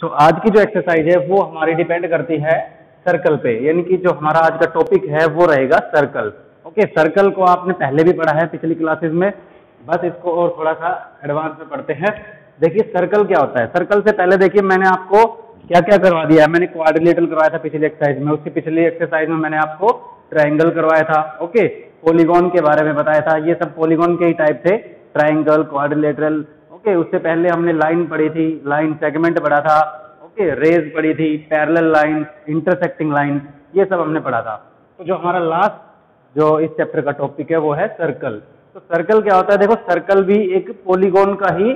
सो आज की जो एक्सरसाइज है वो हमारी डिपेंड करती है सर्कल पे, यानी कि जो हमारा आज का टॉपिक है वो रहेगा सर्कल। ओके, सर्कल को आपने पहले भी पढ़ा है पिछली क्लासेस में, बस इसको और थोड़ा सा एडवांस में पढ़ते हैं। देखिए सर्कल क्या होता है। सर्कल से पहले देखिए मैंने आपको क्या क्या करवा दिया है। मैंने क्वाड्रिलेटरल करवाया था पिछली एक्सरसाइज में, उसकी पिछली एक्सरसाइज में मैंने आपको ट्राइंगल करवाया था। ओके, पॉलीगॉन के बारे में बताया था, ये सब पॉलीगॉन के ही टाइप थे, ट्राइंगल, क्वाड्रिलेटरल। ओके, उससे पहले हमने लाइन पढ़ी थी, लाइन सेगमेंट पढ़ा था। ओके, रेज पढ़ी थी, पैरेलल लाइन, इंटरसेक्टिंग लाइन, ये सब हमने पढ़ा था। तो जो हमारा लास्ट जो इस चैप्टर का टॉपिक है वो है सर्कल। तो सर्कल क्या होता है, देखो सर्कल भी एक पॉलीगॉन का ही,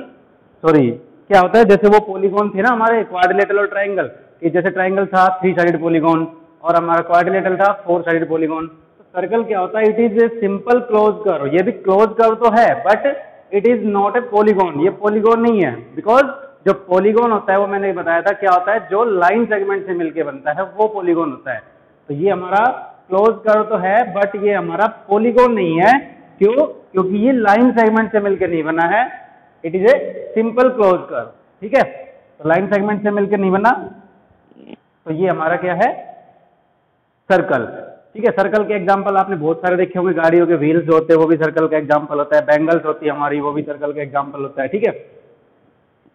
सॉरी क्या होता है, जैसे वो पॉलीगॉन थे ना हमारे क्वाड्रिलेटरल और ट्राइंगल, कि जैसे ट्राइंगल था 3 साइडेड पॉलीगॉन और हमारा क्वाड्रिलेटरल था 4 साइडेड पॉलीगॉन। तो सर्कल क्या होता है, it is a simple close curve. ये भी क्लोज कर्व तो है but it is not a polygon, ये पॉलीगॉन नहीं है। बिकॉज जो पॉलीगॉन होता है वो मैंने बताया था क्या होता है, जो लाइन सेगमेंट से मिलकर बनता है वो पॉलीगॉन होता है। तो ये हमारा क्लोज कर्व तो है बट ये हमारा पॉलीगॉन नहीं है। क्यों? क्योंकि ये लाइन सेगमेंट से मिलकर नहीं बना है, it is a simple close curve. ठीक है, तो लाइन सेगमेंट से मिलकर नहीं बना, तो ये हमारा क्या है, सर्कल। ठीक है, सर्कल के एग्जांपल आपने बहुत सारे देखे होंगे, गाड़ियों के व्हील्स जो होते हैं वो भी सर्कल का एग्जांपल होता है, बैंगल्स होती है हमारी वो भी सर्कल का एग्जांपल होता है। ठीक है,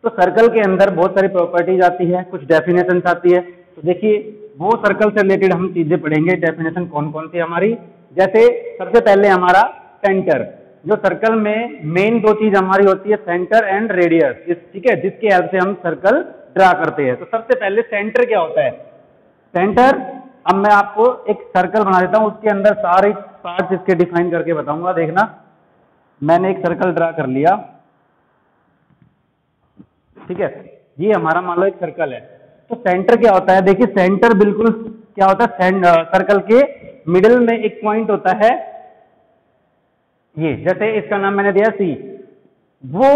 तो सर्कल के अंदर बहुत सारी प्रॉपर्टीज आती है, कुछ डेफिनेशन आती है। तो देखिए वो सर्कल से रिलेटेड हम चीजें पढ़ेंगे, डेफिनेशन कौन कौन सी हमारी। जैसे सबसे पहले हमारा सेंटर, जो सर्कल में मेन 2 चीज हमारी होती है, सेंटर एंड रेडियस। ठीक है, जिसके हेल्प से हम सर्कल ड्रा करते हैं। तो सबसे पहले सेंटर क्या होता है, सेंटर, अब मैं आपको एक सर्कल बना देता हूं, उसके अंदर सारे पार्ट्स इसके डिफाइन करके बताऊंगा। देखना, मैंने एक सर्कल ड्रा कर लिया। ठीक है, ये हमारा मान लो एक सर्कल है। तो सेंटर क्या होता है, देखिए सेंटर बिल्कुल क्या होता है, सर्कल के मिडिल में एक पॉइंट होता है, ये जैसे इसका नाम मैंने दिया सी। वो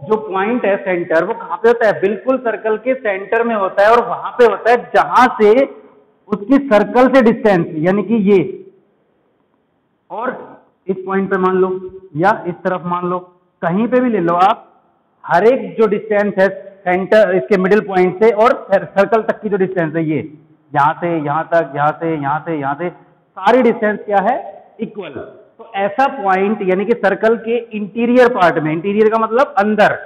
जो पॉइंट है सेंटर, वो कहां पे होता है, बिल्कुल सर्कल के सेंटर में होता है, और वहां पे होता है जहां से उसकी सर्कल से डिस्टेंस, यानी कि ये, और इस पॉइंट पे मान लो या इस तरफ मान लो, कहीं पे भी ले लो आप, हर एक जो डिस्टेंस है सेंटर इसके मिडिल पॉइंट से और सर्कल तक की जो डिस्टेंस है, ये यहां से यहां तक, यहां से यहां से यहां से, सारी डिस्टेंस क्या है, इक्वल। तो ऐसा पॉइंट, यानी कि सर्कल के इंटीरियर पार्ट में, इंटीरियर का मतलब अंदर,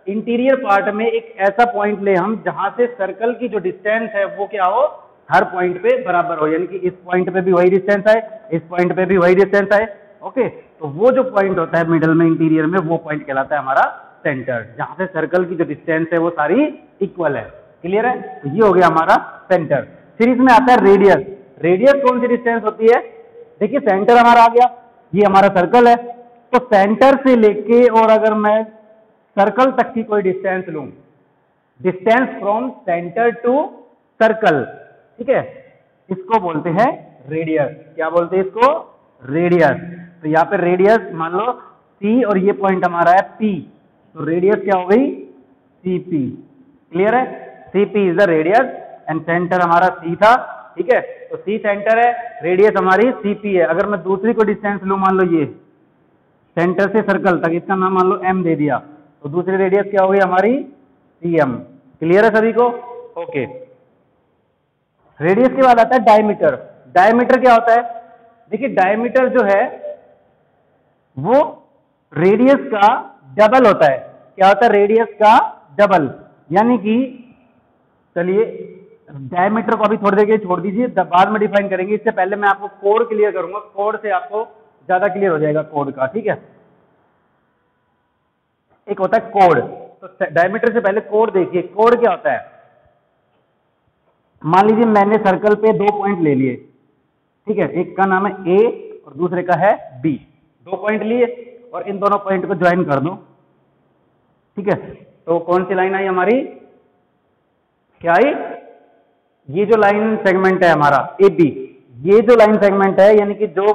इंटीरियर पार्ट में एक ऐसा पॉइंट ले हम जहां से सर्कल की जो डिस्टेंस है वो क्या हो, हर पॉइंट पे बराबर हो, यानी कि इस पॉइंट पे भी वही डिस्टेंस आए, इस पॉइंट पे भी वही डिस्टेंस आए। ओके, तो वो जो पॉइंट होता है मिडिल में, इंटीरियर में, वो पॉइंट कहलाता है हमारा सेंटर, जहां से सर्कल की जो डिस्टेंस है वो सारी इक्वल है। क्लियर है? तो ये हो गया हमारा सेंटर। फिर इसमें आता है रेडियस। रेडियस कौन सी डिस्टेंस होती है, देखिए सेंटर हमारा आ गया, ये हमारा सर्कल है, तो सेंटर से लेके और अगर मैं सर्कल तक की कोई डिस्टेंस लूं, distance from centre to circle, ठीक है, इसको बोलते हैं रेडियस। क्या बोलते हैं इसको, रेडियस। तो यहाँ पे रेडियस मान लो सी और ये पॉइंट हमारा है पी, तो रेडियस क्या हो गई, सी पी। क्लियर है? C P is the radius and centre हमारा सी था। ठीक है, तो सी सेंटर है, रेडियस हमारी सी पी है। अगर मैं दूसरी को डिस्टेंस लूं, मान लो ये सेंटर से सर्कल तक, इसका नाम मान लो एम दे दिया, तो दूसरी रेडियस क्या हो गई हमारी, सी एम। क्लियर है सभी को? ओके, रेडियस के बाद आता है डायमीटर। डायमीटर क्या होता है, देखिए डायमीटर जो है वो रेडियस का डबल होता है। क्या होता है, रेडियस का डबल, यानी कि चलिए डायमीटर को अभी थोड़ी देर के लिए छोड़ दीजिए, बाद में डिफाइन करेंगे। इससे पहले मैं आपको कोड क्लियर करूंगा, कोड से आपको ज्यादा क्लियर हो जाएगा कोड का। ठीक है, एक होता है कोड, तो डायमीटर से पहले कोड देखिए। कोड क्या होता है, मान लीजिए मैंने सर्कल पे 2 पॉइंट ले लिए, ठीक है, एक का नाम है ए और दूसरे का है बी। 2 पॉइंट लिए और इन दोनों पॉइंट को ज्वाइन कर दो। ठीक है, तो कौन सी लाइन आई हमारी, क्या आई, ये जो लाइन सेगमेंट है हमारा ए बी, ये जो लाइन सेगमेंट है, यानी कि जो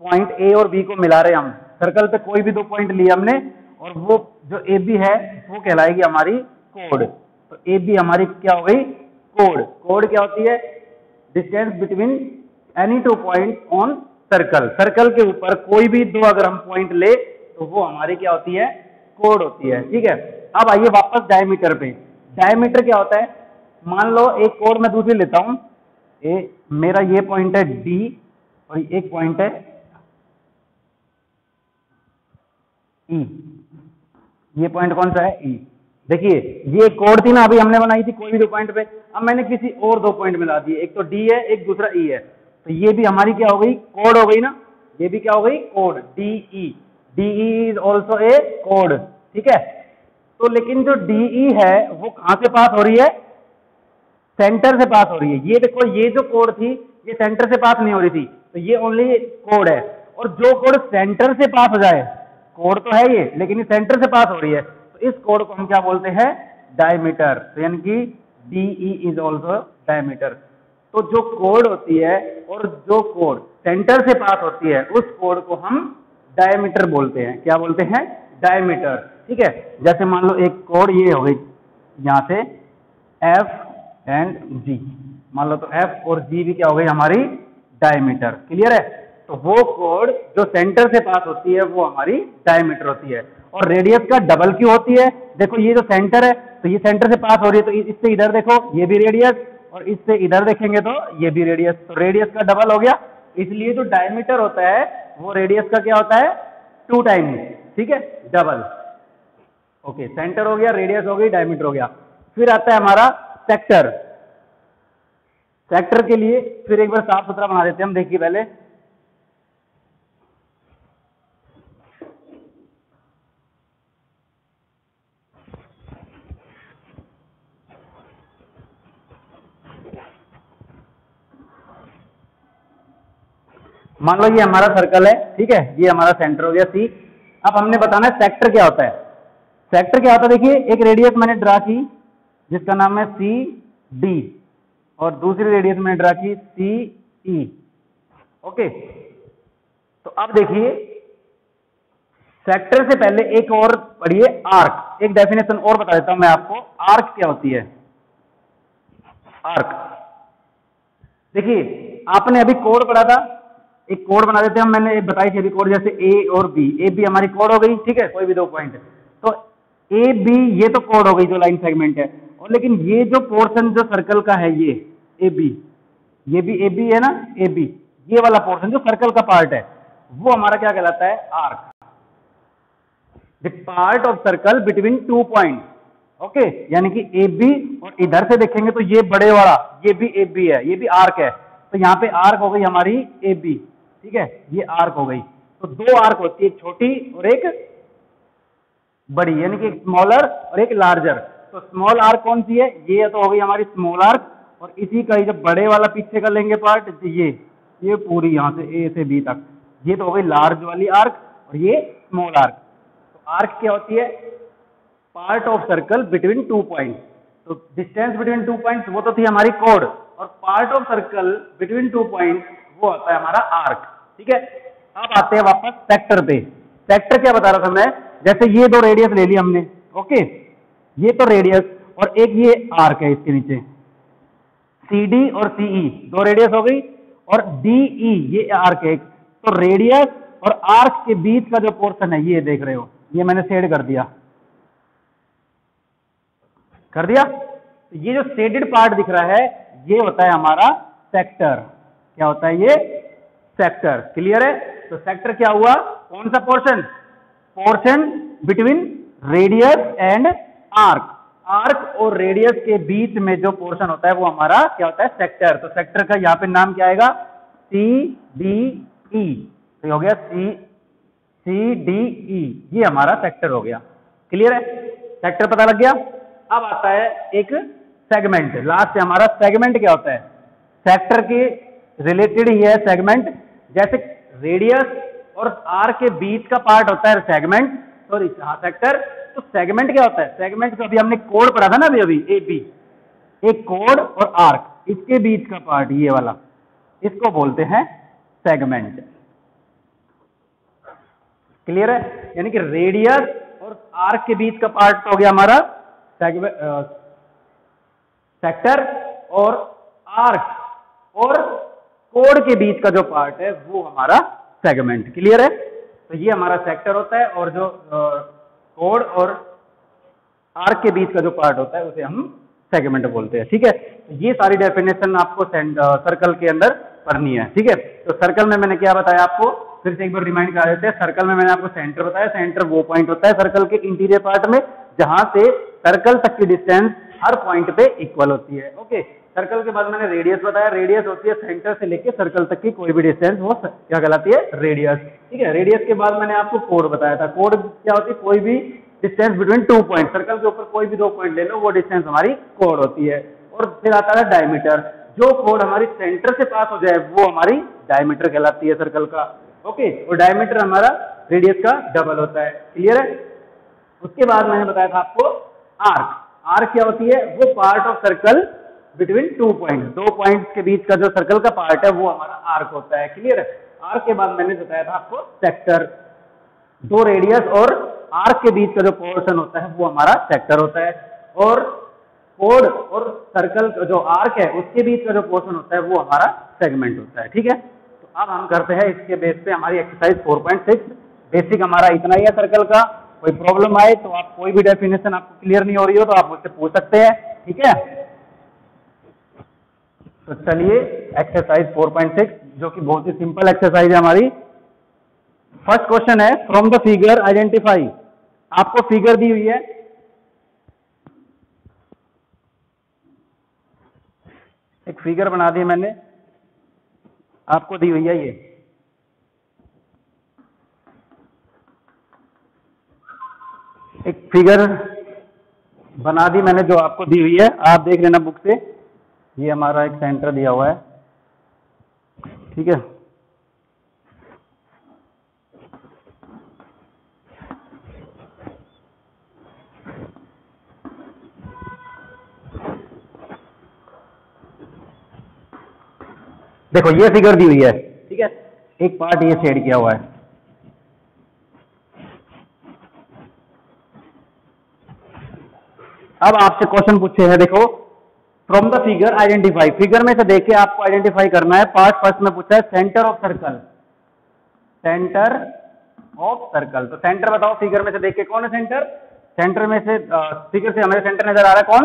पॉइंट ए और बी को मिला रहे हम, सर्कल पे कोई भी 2 पॉइंट लिए हमने, और वो जो ए बी है वो कहलाएगी हमारी कोड। तो ए बी हमारी क्या हो गई, कोड। कोड क्या होती है, distance between any 2 point on circle. Circle के ऊपर कोई भी 2 अगर हम पॉइंट ले तो वो हमारी क्या होती है, कोड होती है। ठीक है, अब आइए वापस डायमीटर पे। डायमीटर क्या होता है, मान लो एक कोड मैं दूसरी लेता हूं, मेरा ये पॉइंट है डी और एक पॉइंट है ई। ये पॉइंट कौन सा है? ई। देखिए ये कोड थी ना अभी हमने बनाई थी कोई भी दो पॉइंट पे, अब मैंने किसी और दो पॉइंट मिला दिए, एक तो डी है एक दूसरा ई है, तो ये भी हमारी क्या हो गई? कोड हो गई ना। ये भी क्या हो गई? Code. DE. DE is also a code, ठीक है। तो लेकिन जो डीई है वो कहां से पास हो रही है? सेंटर से पास हो रही है। ये देखो ये जो कोड थी ये सेंटर से पास नहीं हो रही थी, तो ये ओनली कोड है। और जो कोड सेंटर से पास हो जाए, कोड तो है ये लेकिन ये सेंटर से पास हो रही है, तो इस कोड को हम क्या बोलते हैं? डायमीटर। तो यानी कि डीई इज ऑल्सो डायमीटर। तो जो कोड होती है और जो कोड सेंटर से पास होती है उस कोड को हम डायमीटर बोलते हैं। क्या बोलते हैं? डायमीटर, ठीक है। जैसे मान लो एक कोड ये हो गई यहां से एफ एंड जी, मान लो तो एफ और जी भी क्या हो गई? हमारी डायमीटर। क्लियर है? तो वो कोड जो सेंटर से पास होती है वो हमारी डायमीटर होती है। और रेडियस का डबल क्यों होती है? देखो ये जो सेंटर है तो ये सेंटर से पास हो रही है, तो इससे इधर देखो ये भी रेडियस, और इससे इधर देखेंगे तो ये भी रेडियस, तो रेडियस का डबल हो गया। इसलिए जो डायमीटर होता है वो रेडियस का क्या होता है? 2 टाइम्स, ठीक है, डबल। ओके, सेंटर हो गया, रेडियस हो गई, डायमीटर हो गया। फिर आता है हमारा सेक्टर। सेक्टर के लिए फिर एक बार साफ सुथरा बना देते हैं हम। देखिए पहले मान लो ये हमारा सर्कल है, ठीक है, ये हमारा सेंटर हो गया सी। अब हमने बताना है सेक्टर क्या होता है। सेक्टर क्या होता है? देखिए एक रेडियस मैंने ड्रा की जिसका नाम है सी डी, और दूसरी रेडियस मैंने ड्रा की सी ई। ओके, तो अब देखिए सेक्टर से पहले एक और पढ़िए, आर्क। एक डेफिनेशन और बता देता हूं मैं आपको, आर्क क्या होती है? आर्क, देखिए आपने अभी कोड पढ़ा था, एक कोड बना देते हैं हम। मैंने बताई थी अभी कोड, जैसे ए और बी, ए बी हमारी कोड हो गई, ठीक है, कोई भी दो पॉइंट। तो ए बी ये तो कोड हो गई जो लाइन सेगमेंट है, और लेकिन ये जो पोर्शन जो सर्कल का है ये ए बी, ये भी ए बी है ना, ए बी, ये वाला पोर्शन जो सर्कल का पार्ट है वो हमारा क्या कहलाता है? Arc. The part of circle between 2 point. Okay, यानी कि ए बी, और इधर से देखेंगे तो ये बड़े वाला ये भी ए बी है, ये भी आर्क है, तो यहाँ पे आर्क हो गई हमारी ए बी, ठीक है, ये आर्क हो गई। तो दो आर्क होती है, एक छोटी और एक बड़ी, यानी कि एक स्मॉलर और एक लार्जर। तो स्मॉल आर्क कौन सी है? ये तो हो गई हमारी स्मॉल आर्क, और इसी का जब बड़े वाला पीछे का लेंगे पार्ट, तो ये पूरी यहाँ से ए से बी तक, ये तो हो गई लार्ज वाली आर्क, और ये स्मॉल आर्क। तो आर्क क्या होती है? Part of circle between 2 point. तो डिस्टेंस बिटवीन 2 पॉइंट वो तो थी हमारी कोड, और part of circle between 2 point वो होता है हमारा आर्क, ठीक है। अब आते हैं वापस सेक्टर पे। सेक्टर क्या बता रहा था मैं? जैसे ये दो रेडियस ले ली हमने, ओके, ये तो रेडियस, और एक ये आर्क है इसके नीचे, सी डी और सीई दो रेडियस हो गई, और डीई ये आर्क है। तो रेडियस और आर्क के बीच का जो पोर्शन है ये देख रहे हो, ये मैंने शेड कर दिया। तो ये जो शेडेड पार्ट दिख रहा है ये होता है हमारा सेक्टर। क्या होता है ये? सेक्टर। क्लियर है? तो सेक्टर क्या हुआ? कौन सा portion? Portion between radius and arc. Arc और रेडियस के बीच में जो पोर्शन होता है वो हमारा क्या होता है? सेक्टर। तो सेक्टर का यहाँ पे नाम क्या आएगा? C D E. तो हो गया सी डी ई, ये हमारा सेक्टर हो गया। क्लियर है? सेक्टर पता लग गया। अब आता है एक सेगमेंट। लास्ट से हमारा सेगमेंट क्या होता है? सेक्टर के रिलेटेड ही है सेगमेंट। जैसे रेडियस और आर्क के बीच का पार्ट होता है सेगमेंट, सॉरी हाँ सेक्टर। तो सेगमेंट क्या होता है? सेगमेंट को अभी हमने कोड पढ़ा था ना, अभी ए बी, एक कोड और आर्क, इसके बीच का पार्ट ये वाला, इसको बोलते हैं सेगमेंट। क्लियर है? यानी कि रेडियस और आर्क के बीच का पार्ट हो गया हमारा सेक्टर, और आर्क और कोड के बीच का जो पार्ट है वो हमारा सेगमेंट। क्लियर है? तो ये हमारा सेक्टर होता है, और जो कोड और आर्क के बीच का जो पार्ट होता है उसे हम सेगमेंट बोलते हैं। ठीक है, ये सारी डेफिनेशन आपको सर्कल के अंदर पढ़नी है। ठीक है, तो सर्कल में मैंने क्या बताया आपको, फिर से एक बार रिमाइंड करा देते हैं। सर्कल में मैंने आपको सेंटर बताया, सेंटर वो पॉइंट होता है सर्कल के इंटीरियर पार्ट में जहां से सर्कल तक की डिस्टेंस हर पॉइंट पे इक्वल होती है। ओके, सर्कल के बाद मैंने रेडियस बताया, रेडियस होती है सेंटर से लेके सर्कल तक की कोई भी डिस्टेंस, वो क्या कहलाती है, रेडियस। ठीक है, रेडियस के बाद मैंने आपको कोड बताया था। कोड क्या होती है, कोई भी डिस्टेंस बिटवीन 2 पॉइंट, सर्कल के ऊपर कोई भी 2 पॉइंट ले लो, वो डिस्टेंस हमारी कोड होती है। और फिर आता है डायमीटर, जो कोड हमारी सेंटर से पास हो जाए वो हमारी डायमीटर कहलाती है सर्कल का। ओके, और डायमीटर हमारा रेडियस का डबल होता है। क्लियर है। उसके बाद मैंने बताया था आपको आर्क। आर्क क्या होती है, वो part of circle between 2 point, 2 points के बीच का जो सर्कल का पार्ट है वो हमारा आर्क होता है। क्लियर है। आर्क के बाद मैंने बताया था आपको सेक्टर, दो रेडियस और आर्क के बीच का जो पोर्शन होता है वो हमारा सेक्टर होता है। और कोड और सर्कल का जो आर्क है उसके बीच का जो पोर्शन होता है वो हमारा सेगमेंट होता है। ठीक है, तो अब हम करते हैं इसके बेस पे हमारी एक्सरसाइज 4.6। बेसिक हमारा इतना ही है सर्कल का। कोई प्रॉब्लम आए तो आप कोई भी डेफिनेशन आपको क्लियर नहीं हो रही हो तो आप मुझसे पूछ सकते हैं। ठीक है, तो चलिए एक्सरसाइज 4.6 जो कि बहुत ही सिंपल एक्सरसाइज है हमारी। फर्स्ट क्वेश्चन है, फ्रॉम द फिगर आइडेंटिफाई। आपको फिगर दी हुई है, एक फिगर बना दी मैंने, आपको दी हुई है ये। एक फिगर बना दी मैंने जो आपको दी हुई है, आप देख लेना बुक से। ये हमारा एक सेंटर दिया हुआ है। ठीक है, देखो ये फिगर दी हुई है। ठीक है, एक पार्ट ये शेड किया हुआ है। अब आपसे क्वेश्चन पूछे हैं, देखो from the figure identify. Figure में से देख के आपको आइडेंटिफाई करना है। पार्ट फर्स्ट में पूछा है centre of circle, centre of circle. तो सेंटर बताओ फिगर में से देख के, कौन है सेंटर। सेंटर में से फिगर से हमें सेंटर नजर आ रहा है, कौन,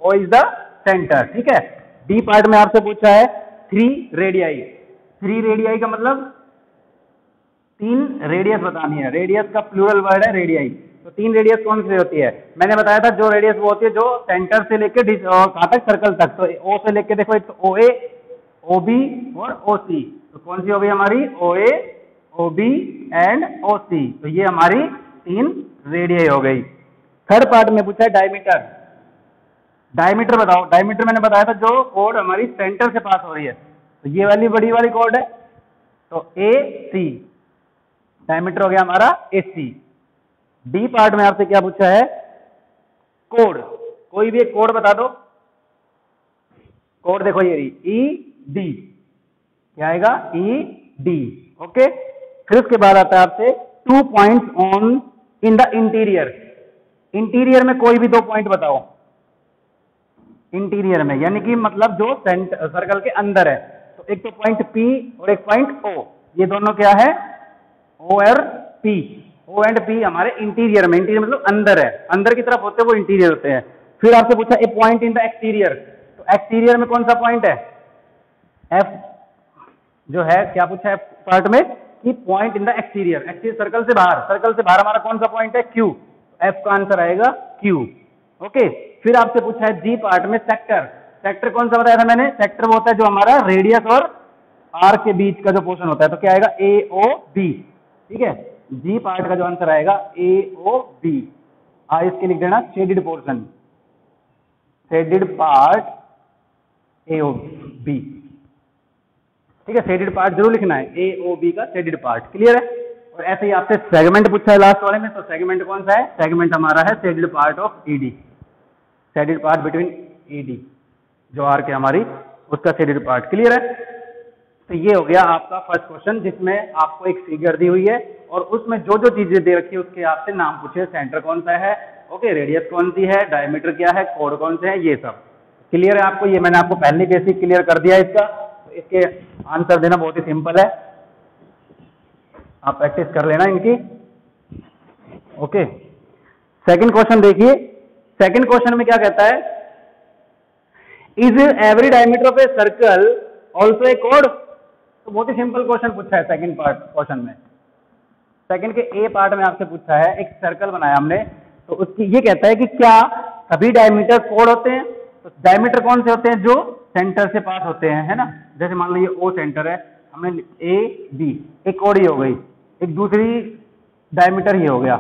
ओ इज द सेंटर। ठीक है, डी पार्ट में आपसे पूछा है 3 रेडियाई। 3 रेडियाई का मतलब 3 रेडियस बतानी है। रेडियस का प्लूरल वर्ड है रेडियाई। तो 3 रेडियस कौन सी होती है, मैंने बताया था जो रेडियस वो होती है जो सेंटर से लेके कहां तक, सर्कल तक। तो ओ से लेके देखो एक तो ओ ए, ओ बी और ओ सी। तो कौन सी हो गई हमारी, ओ ए, ओ बी एंड ओ सी। तो ये हमारी 3 रेडियाई हो गई। थर्ड पार्ट में पूछा है डायमीटर। डायमीटर बताओ। डायमीटर मैंने बताया था जो कोड हमारी सेंटर से पास हो रही है, तो ये वाली बड़ी वाली कोड है, तो ए सी, डायमीटर हो गया हमारा ए सी। डी पार्ट में आपसे क्या पूछा है, कोड। कोई भी एक कोड बता दो। कोड देखो ये ई डी, क्या आएगा, ई डी। ओके, फिर उसके बाद आता है आपसे 2 points on in the interior. Interior में कोई भी 2 पॉइंट बताओ। इंटीरियर में यानी कि मतलब जो सर्कल के अंदर है। तो एक तो पॉइंट पी और एक पॉइंट ओ, ये दोनों क्या है, ओ और पी। ओ एंड पी हमारे इंटीरियर में, इंटीरियर मतलब अंदर है, अंदर की तरफ होते हैं वो इंटीरियर होते हैं। फिर आपसे पूछा ए पॉइंट इन द एक्सटीरियर। तो एक्सटीरियर में कौन सा पॉइंट है, एफ जो है, क्या पूछा है पार्ट में कि point in the exterior, exterior circle से बाहर, सर्कल से बाहर हमारा कौन सा पॉइंट है, क्यू। एफ का आंसर आएगा क्यू। ओके, फिर आपसे पूछा है जी पार्ट में सेक्टर। सेक्टर कौन सा बताया था मैंने, सेक्टर वो होता है जो हमारा रेडियस और आर के बीच का जो पोर्शन होता है। तो क्या आएगा, ए ओ बी। ठीक है, जी पार्ट का जो आंसर आएगा ए ओ बी। इसके लिख देना shaded portion, shaded part A O B. ठीक है, शेडेड पार्ट जरूर लिखना है, ए ओ बी का शेडेड पार्ट। क्लियर है। और ऐसे ही आपसे सेगमेंट पूछा है लास्ट वाले में। तो सेगमेंट कौन सा है, सेगमेंट हमारा है shaded part of ED, shaded part between ED, जो आर के हमारी उसका शेडेड पार्ट। क्लियर है। तो ये हो गया आपका फर्स्ट क्वेश्चन जिसमें आपको एक फिगर दी हुई है और उसमें जो जो चीजें दे रखी है उसके आपसे नाम पूछे, सेंटर कौन सा है, ओके, रेडियस कौन सी है, डायमीटर क्या है, कोड कौन से है, ये सब क्लियर है आपको। ये मैंने आपको पहले बेसिक क्लियर कर दिया इसका। तो इसके आंसर देना बहुत ही सिंपल है, आप प्रैक्टिस कर लेना इनकी। ओके, सेकंड क्वेश्चन देखिए। सेकंड क्वेश्चन में क्या कहता है, is every diameter of a circle also a code? तो बहुत ही सिंपल क्वेश्चन पूछा है सेकंड पार्ट क्वेश्चन में, सेकंड के ए पार्ट में आपसे पूछा है, एक सर्कल बनाया हमने, तो उसकी ये कहता है कि क्या सभी डायमीटर कोड होते हैं? तो डायमीटर कौन से होते हैं? जो सेंटर से पास होते हैं, है ना। जैसे मान लो ये ओ सेंटर है, हमने ए बी, एक कोड ही हो गई, एक दूसरी डायमीटर ही हो गया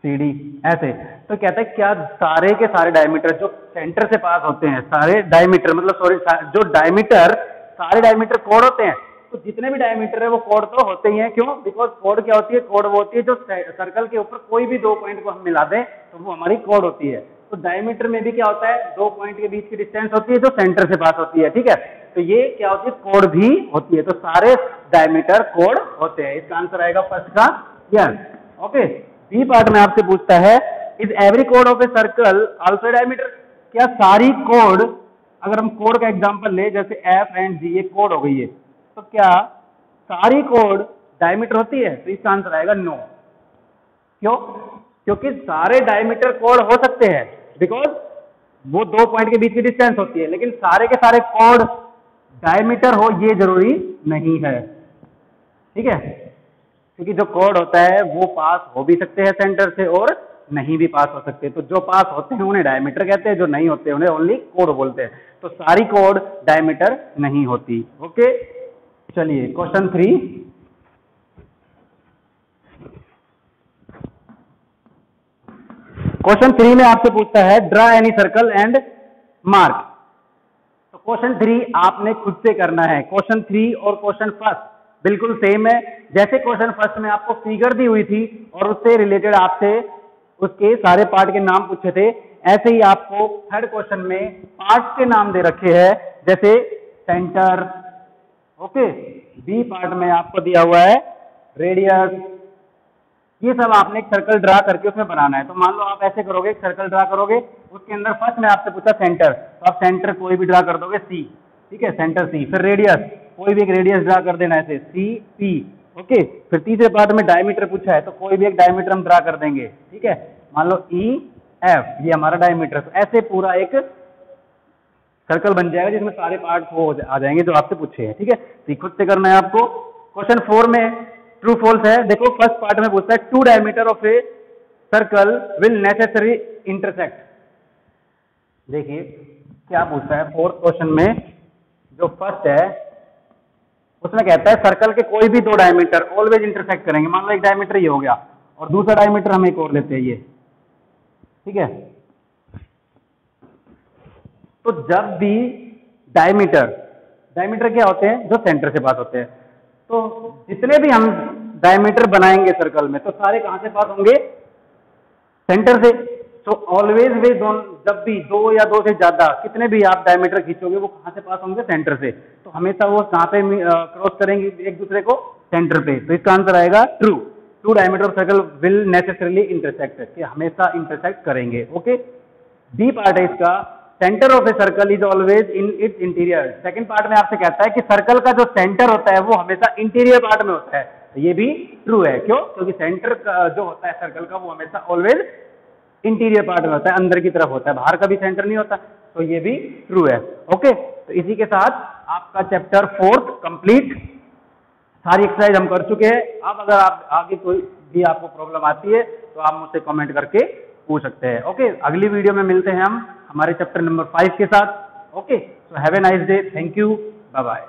सी डी, ऐसे। तो कहता है क्या सारे के सारे डायमीटर जो सेंटर से पास होते हैं, सारे डायमीटर मतलब सॉरी जो डायमीटर, सारे डायमीटर कोड होते हैं? तो जितने भी डायमीटर है वो कोड तो होते ही हैं। क्यों? बिकॉज कोड क्या होती है? कोड वो होती है जो सर्कल के ऊपर कोई भी दो पॉइंट को हम मिला दें तो वो हमारी कोड होती है। तो डायमीटर में भी क्या होता है? दो पॉइंट के बीच की डिस्टेंस होती है जो सेंटर से पास होती है, ठीक है। तो ये क्या होती है? कोड भी होती है। तो सारे डायमीटर कोड होते हैं। इसका आंसर आएगा फर्स्ट का यस। ओके, बी पार्ट में आपसे पूछता है is every code of a circle also diameter? क्या सारी कोड, अगर हम कोड का एग्जांपल ले जैसे एफ एंड जी, ये कोड हो गई है, तो क्या सारी कोड डायमीटर होती है? तो इसका आंसर आएगा नो। क्यों? क्योंकि सारे डायमीटर कोड हो सकते हैं बिकॉज वो दो पॉइंट के बीच की डिस्टेंस होती है, लेकिन सारे के सारे कोड डायमीटर हो ये जरूरी नहीं है, ठीक है। क्योंकि जो कोड होता है वो पास हो भी सकते हैं सेंटर से और नहीं भी पास हो सकते। तो जो पास होते हैं उन्हें डायमीटर कहते हैं, जो नहीं होते उन्हें ओनली कोड बोलते हैं। तो सारी कोड डायमीटर नहीं होती। ओके, चलिए क्वेश्चन 3। क्वेश्चन 3 में आपसे पूछता है draw any circle and mark. तो क्वेश्चन 3 आपने खुद से करना है। क्वेश्चन 3 और क्वेश्चन फर्स्ट बिल्कुल सेम है। जैसे क्वेश्चन फर्स्ट में आपको फिगर दी हुई थी और उससे रिलेटेड आपसे उसके सारे पार्ट के नाम पूछे थे, ऐसे ही आपको थर्ड क्वेश्चन में पार्ट्स के नाम दे रखे हैं, जैसे सेंटर। ओके, बी पार्ट में आपको दिया हुआ है रेडियस। ये सब आपने एक सर्कल ड्रा करके उसमें बनाना है। तो मान लो आप ऐसे करोगे, एक सर्कल ड्रा करोगे, उसके अंदर फर्स्ट में आपसे पूछा सेंटर, तो आप सेंटर कोई भी ड्रा कर दोगे सी, ठीक है, सेंटर सी। फिर रेडियस, कोई भी एक रेडियस ड्रा कर देना ऐसे सी पी। ओके, फिर तीसरे पार्ट में डायमीटर पूछा है तो कोई भी एक डायमीटर हम ड्रा कर देंगे, ठीक है। मान लो ई एफ, ये हमारा डायमीटर। तो ऐसे पूरा एक सर्कल बन जाएगा जिसमें सारे पार्ट वो आ जाएंगे जो आपसे पूछे हैं, ठीक है। तो खुद से करना है आपको। क्वेश्चन 4 में ट्रू फॉल्स है। देखो फर्स्ट पार्ट में पूछता है 2 diameter of a circle will necessary intersect. देखिए क्या पूछता है फोर्थ क्वेश्चन में, जो फर्स्ट है उसमें कहता है सर्कल के कोई भी 2 डायमीटर ऑलवेज इंटरसेक्ट करेंगे। मान लो एक डायमीटर ये हो गया और दूसरा डायमीटर हम एक और लेते हैं ये, ठीक है। तो जब भी डायमीटर क्या होते हैं? जो सेंटर से पास होते हैं। तो जितने भी हम डायमीटर बनाएंगे सर्कल में तो सारे कहां से पास होंगे? सेंटर से। तो ऑलवेज वे जब भी 2 या 2 से ज्यादा कितने भी आप डायमीटर खींचोगे वो कहां से पास होंगे? सेंटर से। तो हमेशा वो कहां पे क्रॉस करेंगे एक दूसरे को? सेंटर पे। तो इसका आंसर आएगा true. 2 diameter of circle will necessarily intersect, कि हमेशा इंटरसेक्ट करेंगे। ओके, बी पार्ट है इसका, centre of a circle is always in its interior. Second part में आपसे कहता है कि सर्कल का जो सेंटर होता है वो हमेशा इंटीरियर पार्ट में होता है। तो ये भी ट्रू है। क्यों? क्योंकि सेंटर का जो होता है सर्कल का वो हमेशा ऑलवेज इंटीरियर पार्ट में होता है, अंदर की तरफ होता है, बाहर का भी सेंटर नहीं होता। तो ये भी ट्रू है। ओके, तो इसी के साथ आपका चैप्टर 4 कंप्लीट। सारी एक्सरसाइज हम कर चुके हैं। अब अगर आप आगे कोई भी आपको प्रॉब्लम आती है तो आप मुझसे कमेंट करके पूछ सकते हैं। ओके, अगली वीडियो में मिलते हैं हम हमारे चैप्टर नंबर 5 के साथ। Okay, so have a nice day, thank you, bye bye.